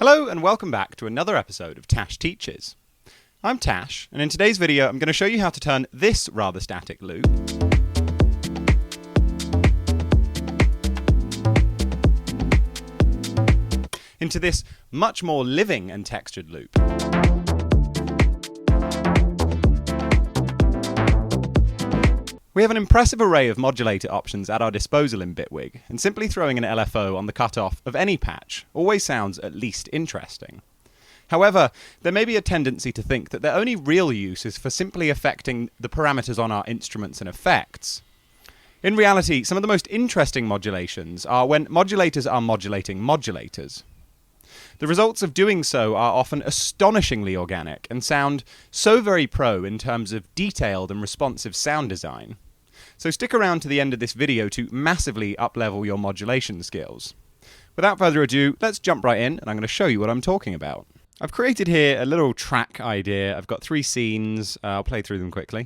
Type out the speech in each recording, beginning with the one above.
Hello and welcome back to another episode of Tash Teaches. I'm Tash, and in today's video I'm going to show you how to turn this rather static loop into this much more living and textured loop. We have an impressive array of modulator options at our disposal in Bitwig, and simply throwing an LFO on the cutoff of any patch always sounds at least interesting. However, there may be a tendency to think that their only real use is for simply affecting the parameters on our instruments and effects. In reality, some of the most interesting modulations are when modulators are modulating modulators. The results of doing so are often astonishingly organic and sound so very pro in terms of detailed and responsive sound design. So stick around to the end of this video to massively up-level your modulation skills. Without further ado, let's jump right in and I'm going to show you what I'm talking about. I've created here a little track idea. I've got 3 scenes. I'll play through them quickly.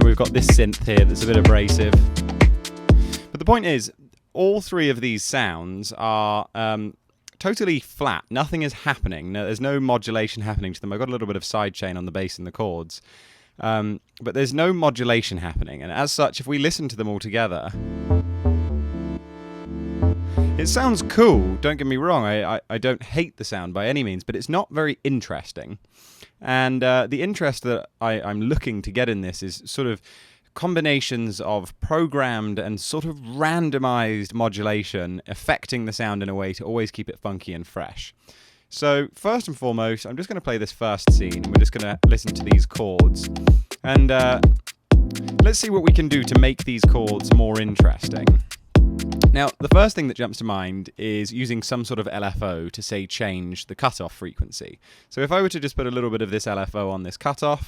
We've got this synth here that's a bit abrasive. But the point is, all 3 of these sounds are totally flat. Nothing is happening. There's no modulation happening to them. I've got a little bit of sidechain on the bass and the chords. But there's no modulation happening. And as such, if we listen to them all together, it sounds cool, don't get me wrong. I don't hate the sound by any means, but it's not very interesting. And the interest that I'm looking to get in this is sort of combinations of programmed and sort of randomized modulation affecting the sound in a way to always keep it funky and fresh. So first and foremost, I'm just going to play this first scene. We're just going to listen to these chords. And let's see what we can do to make these chords more interesting. Now, the first thing that jumps to mind is using some sort of LFO to, say, change the cutoff frequency. So if I were to just put a little bit of this LFO on this cutoff,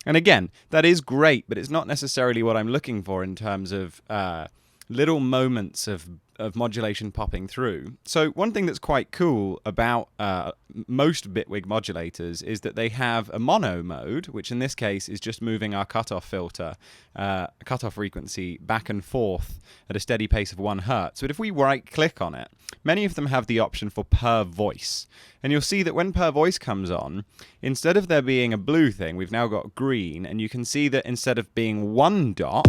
and again, that is great, but it's not necessarily what I'm looking for in terms of little moments of modulation popping through. So one thing that's quite cool about most Bitwig modulators is that they have a mono mode, which in this case is just moving our cutoff filter, cutoff frequency back and forth at a steady pace of 1 Hz. But if we right-click on it, many of them have the option for per voice. And you'll see that when per voice comes on, instead of there being a blue thing, we've now got green, and you can see that instead of being 1 dot,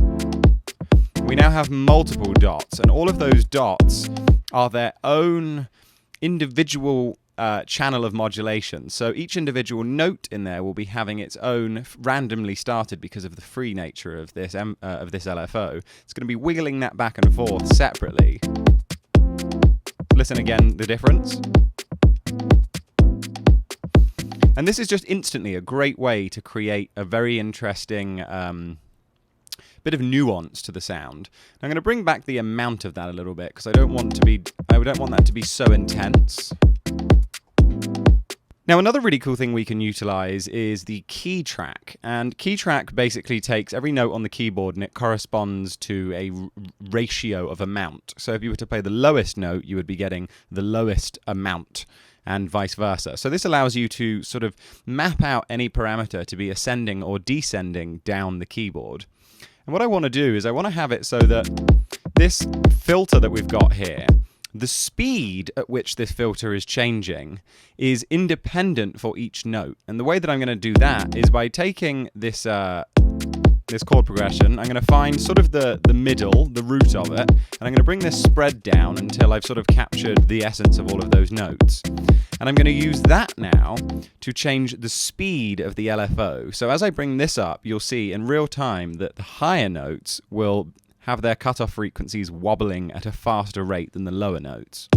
we now have multiple dots, and all of those dots are their own individual channel of modulation. So each individual note in there will be having its own randomly started, because of the free nature of this LFO. It's going to be wiggling that back and forth separately. Listen again, the difference. And this is just instantly a great way to create a very interesting bit of nuance to the sound. I'm going to bring back the amount of that a little bit because I don't want that to be so intense. Now, another really cool thing we can utilize is the key track. And key track basically takes every note on the keyboard and it corresponds to a ratio of amount. So if you were to play the lowest note, you would be getting the lowest amount, and vice versa. So this allows you to sort of map out any parameter to be ascending or descending down the keyboard. And what I want to do is I want to have it so that this filter that we've got here, the speed at which this filter is changing is independent for each note. And the way that I'm going to do that is by taking this this chord progression. I'm going to find sort of the middle, the root of it, and I'm going to bring this spread down until I've sort of captured the essence of all of those notes. And I'm going to use that now to change the speed of the LFO. So as I bring this up, you'll see in real time that the higher notes will have their cutoff frequencies wobbling at a faster rate than the lower notes.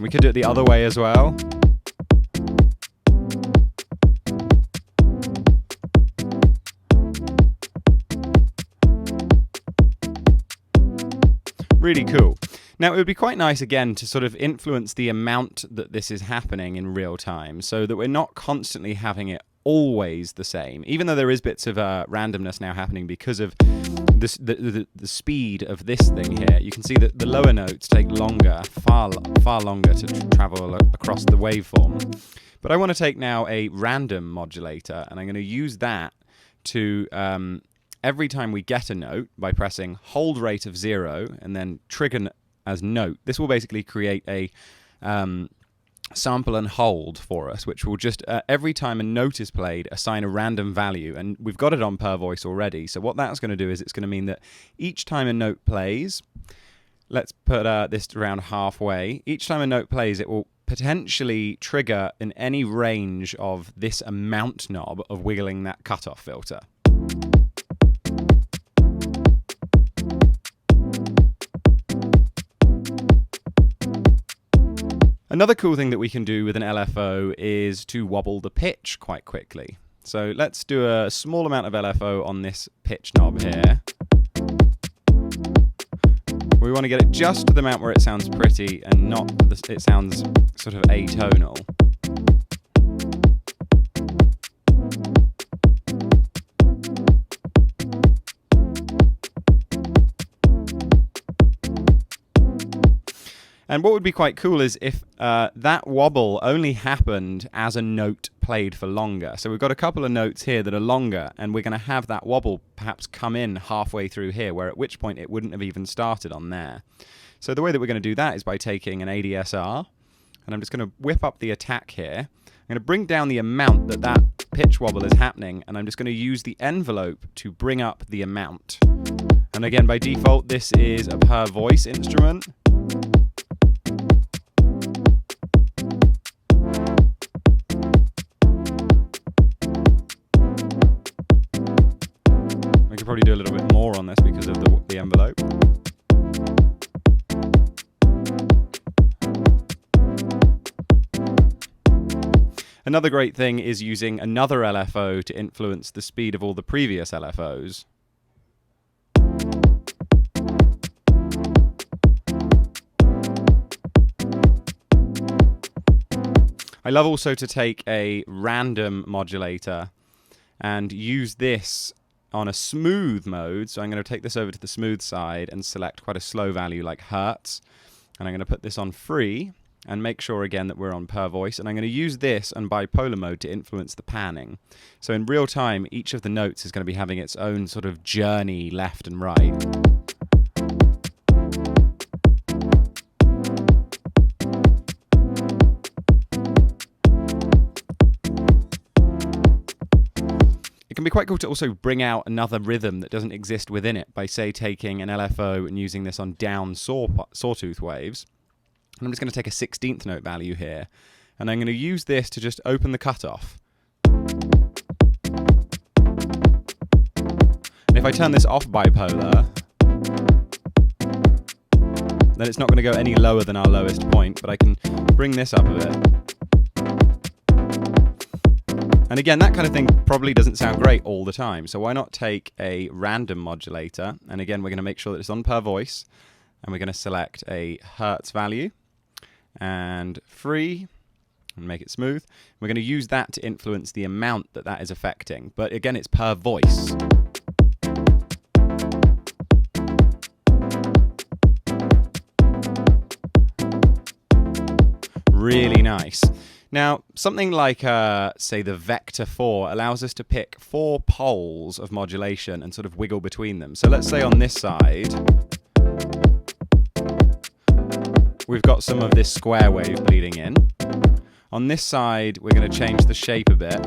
We could do it the other way as well. Really cool. Now, it would be quite nice, again, to sort of influence the amount that this is happening in real time so that we're not constantly having it always the same, even though there is bits of randomness now happening because of the speed of this thing here, you can see that the lower notes take longer, far longer to travel across the waveform. But I want to take now a random modulator, and I'm going to use that to every time we get a note by pressing hold rate of 0 and then trigger as note. This will basically create a sample and hold for us, which will just, every time a note is played, assign a random value. And we've got it on per voice already. So what that's going to do is it's going to mean that each time a note plays, let's put this around halfway, each time a note plays, it will potentially trigger in any range of this amount knob of wiggling that cutoff filter. Another cool thing that we can do with an LFO is to wobble the pitch quite quickly. So let's do a small amount of LFO on this pitch knob here. We want to get it just to the amount where it sounds pretty and not it sounds sort of atonal. And what would be quite cool is if that wobble only happened as a note played for longer. So we've got a couple of notes here that are longer, and we're going to have that wobble perhaps come in halfway through here, where at which point it wouldn't have even started on there. So the way that we're going to do that is by taking an ADSR, and I'm just going to whip up the attack here. I'm going to bring down the amount that pitch wobble is happening, and I'm just going to use the envelope to bring up the amount. And again, by default, this is a per voice instrument. Probably do a little bit more on this because of the envelope. Another great thing is using another LFO to influence the speed of all the previous LFOs. I love also to take a random modulator and use this on a smooth mode. So I'm going to take this over to the smooth side and select quite a slow value like hertz. And I'm going to put this on free and make sure again that we're on per voice. And I'm going to use this on bipolar mode to influence the panning. So in real time, each of the notes is going to be having its own sort of journey left and right. It can be quite cool to also bring out another rhythm that doesn't exist within it by, say, taking an LFO and using this on down sawtooth waves. And I'm just going to take a 16th note value here, and I'm going to use this to just open the cutoff. And if I turn this off bipolar, then it's not going to go any lower than our lowest point, but I can bring this up a bit. And again, that kind of thing probably doesn't sound great all the time, so why not take a random modulator, and again, we're going to make sure that it's on per voice, and we're going to select a hertz value, and free, and make it smooth. We're going to use that to influence the amount that that is affecting, but again, it's per voice. Really nice. Now, something like, say, the Vector 4 allows us to pick 4 poles of modulation and sort of wiggle between them. So let's say on this side, we've got some of this square wave bleeding in. On this side, we're going to change the shape a bit.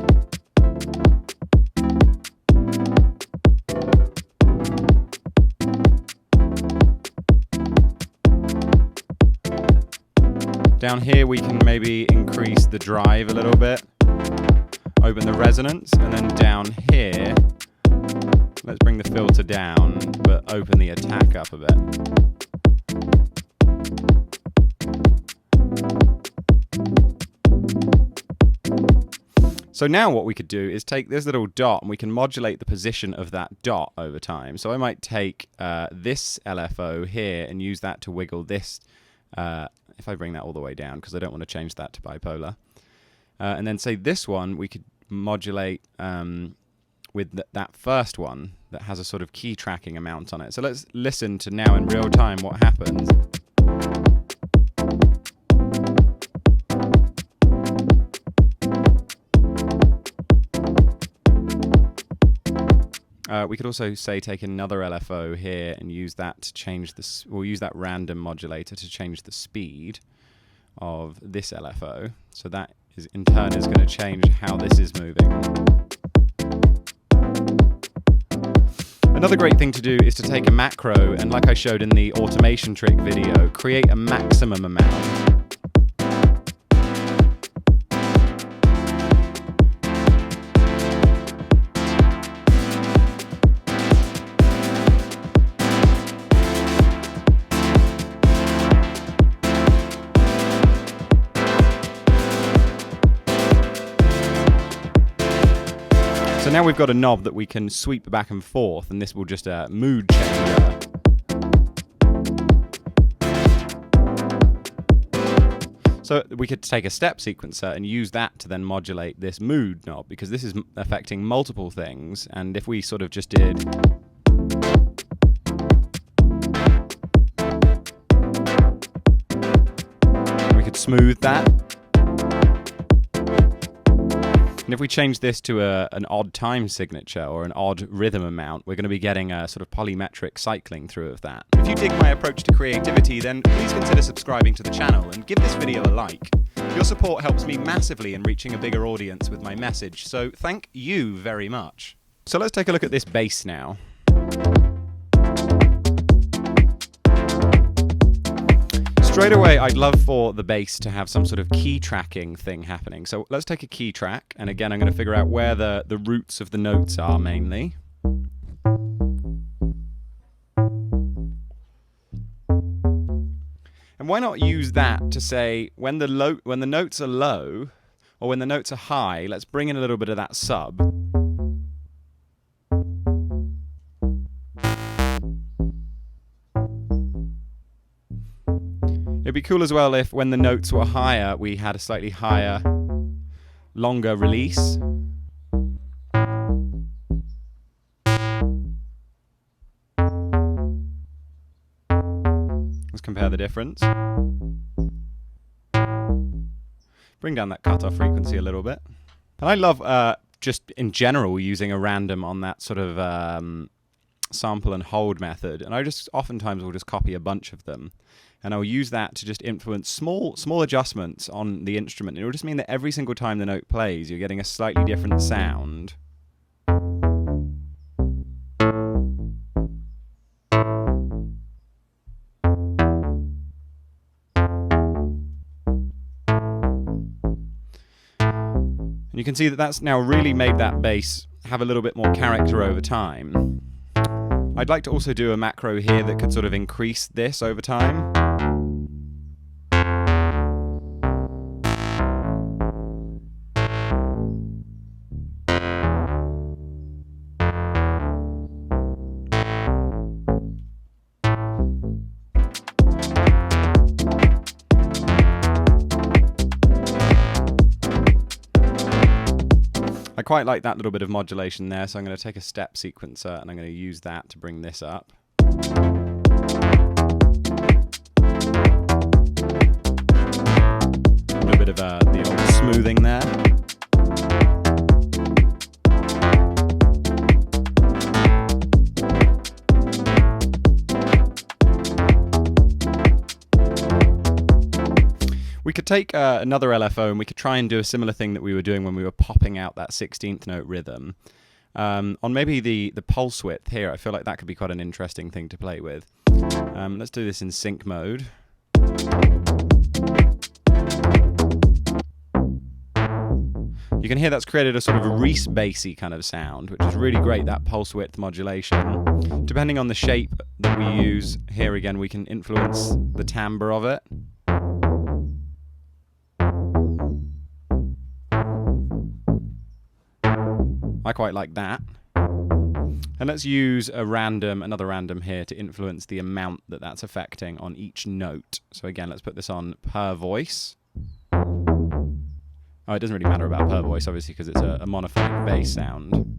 Down here we can maybe increase the drive a little bit, open the resonance, and then down here, let's bring the filter down, but open the attack up a bit. So now what we could do is take this little dot and we can modulate the position of that dot over time. So I might take this LFO here and use that to wiggle this, if I bring that all the way down, because I don't want to change that to bipolar. And then say this one, we could modulate with that first one that has a sort of key tracking amount on it. So let's listen to now in real time what happens. We could also say take another LFO here and use that to change this. We'll use that random modulator to change the speed of this LFO. So that is in turn is going to change how this is moving. Another great thing to do is to take a macro and, like I showed in the automation trick video, create a maximum amount. So now we've got a knob that we can sweep back and forth, and this will just mood changer. So we could take a step sequencer and use that to then modulate this mood knob, because this is affecting multiple things. And if we sort of just did we could smooth that. And if we change this to an odd time signature or an odd rhythm amount, we're going to be getting a sort of polymetric cycling through of that. If you dig my approach to creativity, then please consider subscribing to the channel and give this video a like. Your support helps me massively in reaching a bigger audience with my message, so thank you very much. So let's take a look at this bass now. Straight away, I'd love for the bass to have some sort of key tracking thing happening. So let's take a key track, and again, I'm going to figure out where the roots of the notes are mainly. And why not use that to say when the notes are low or when the notes are high, let's bring in a little bit of that sub. It'd be cool as well if when the notes were higher, we had a slightly higher, longer release. Let's compare the difference. Bring down that cutoff frequency a little bit. And I love just in general using a random on that sort of sample and hold method. And I just oftentimes will just copy a bunch of them. And I'll use that to just influence small adjustments on the instrument. It will just mean that every single time the note plays, you're getting a slightly different sound. And you can see that that's now really made that bass have a little bit more character over time. I'd like to also do a macro here that could sort of increase this over time. I quite like that little bit of modulation there, so I'm going to take a step sequencer and I'm going to use that to bring this up. A little bit of the old smoothing there. We could take another LFO and we could try and do a similar thing that we were doing when we were popping out that 16th note rhythm. On maybe the pulse width here, I feel like that could be quite an interesting thing to play with. Let's do this in sync mode. You can hear that's created a sort of a Reese bassy kind of sound, which is really great, that pulse width modulation. Depending on the shape that we use, here again we can influence the timbre of it. I quite like that. And let's use another random here to influence the amount that that's affecting on each note. So again, let's put this on per voice. Oh, it doesn't really matter about per voice, obviously, because it's a monophonic bass sound.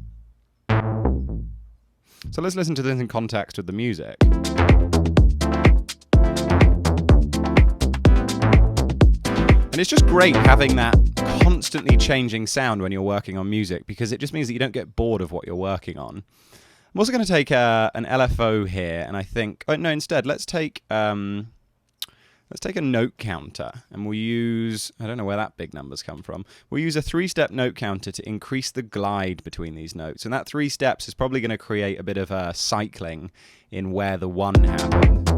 So let's listen to this in context with the music. And it's just great having that constantly changing sound when you're working on music, because it just means that you don't get bored of what you're working on. I'm also going to take an LFO here, and I think... Oh, no, instead, let's take a note counter, and we'll use... I don't know where that big number's come from. We'll use a 3-step note counter to increase the glide between these notes. And that 3 steps is probably going to create a bit of a cycling in where the 1 happened.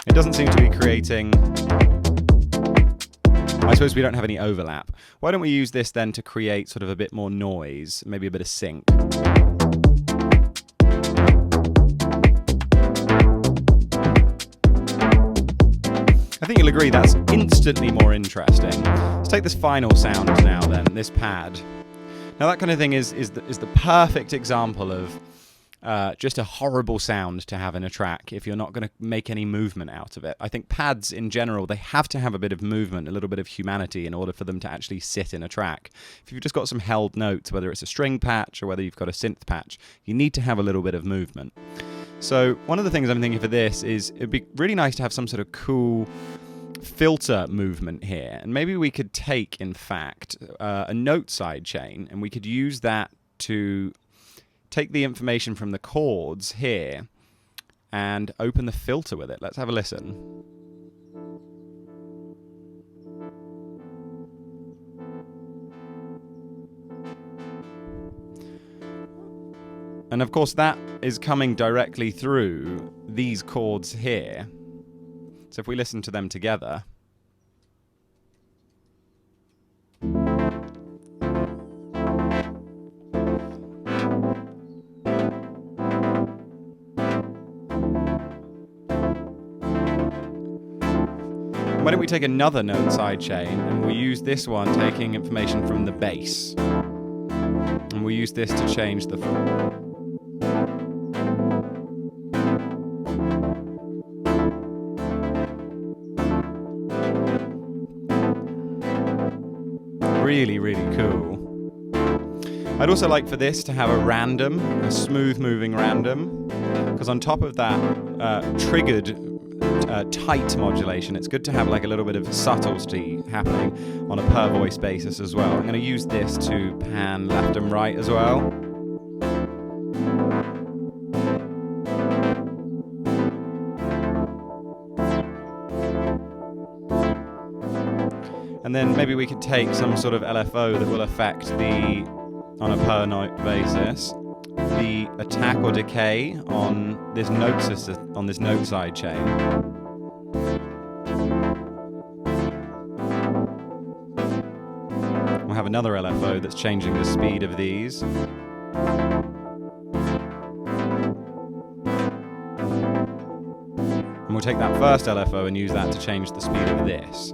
It doesn't seem to be creating... I suppose we don't have any overlap. Why don't we use this then to create sort of a bit more noise, maybe a bit of sync. I think you'll agree that's instantly more interesting. Let's take this final sound now then, this pad. Now that kind of thing is the perfect example of just a horrible sound to have in a track if you're not going to make any movement out of it. I think pads in general, they have to have a bit of movement, a little bit of humanity in order for them to actually sit in a track. If you've just got some held notes, whether it's a string patch or whether you've got a synth patch, you need to have a little bit of movement. So one of the things I'm thinking for this is it'd be really nice to have some sort of cool filter movement here. And maybe we could take, in fact, a note sidechain, and we could use that to take the information from the chords here and open the filter with it. Let's have a listen. And of course that is coming directly through these chords here. So if we listen to them together, why don't we take another note sidechain and we'll use this one taking information from the bass. And we'll use this to change the... Really, really cool. I'd also like for this to have a random, a smooth moving random, because on top of that triggered tight modulation, it's good to have like a little bit of subtlety happening on a per voice basis as well. I'm going to use this to pan left and right as well. And then maybe we could take some sort of LFO that will affect the, on a per note basis, the attack or decay on this note system, on this note side chain. We'll have another LFO that's changing the speed of these. And we'll take that first LFO and use that to change the speed of this.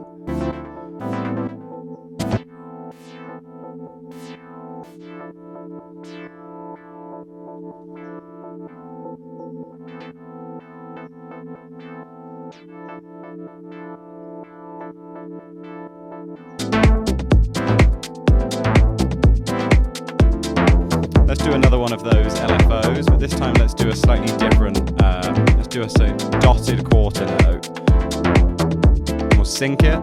Let's do another one of those LFOs, but this time let's do a slightly different, let's do a dotted quarter note. We'll sync it.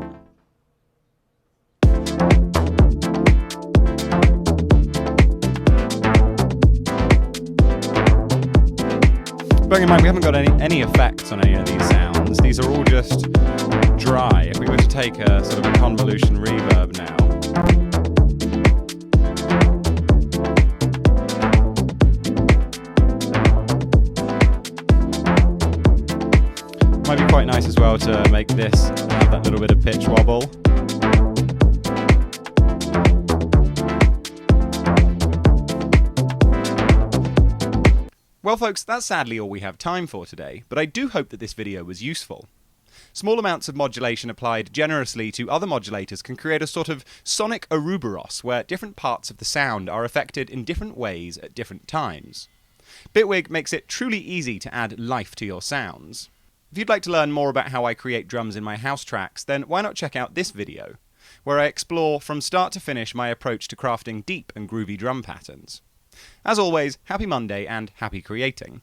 Bearing in mind we haven't got any effects on any of these sounds, these are all just dry. If we were to take a sort of a convolution reverb now, might be quite nice as well to make this have that little bit of pitch wobble. Well folks, that's sadly all we have time for today, but I do hope that this video was useful. Small amounts of modulation applied generously to other modulators can create a sort of sonic Ouroboros where different parts of the sound are affected in different ways at different times. Bitwig makes it truly easy to add life to your sounds. If you'd like to learn more about how I create drums in my house tracks, then why not check out this video, where I explore from start to finish my approach to crafting deep and groovy drum patterns. As always, happy Monday and happy creating.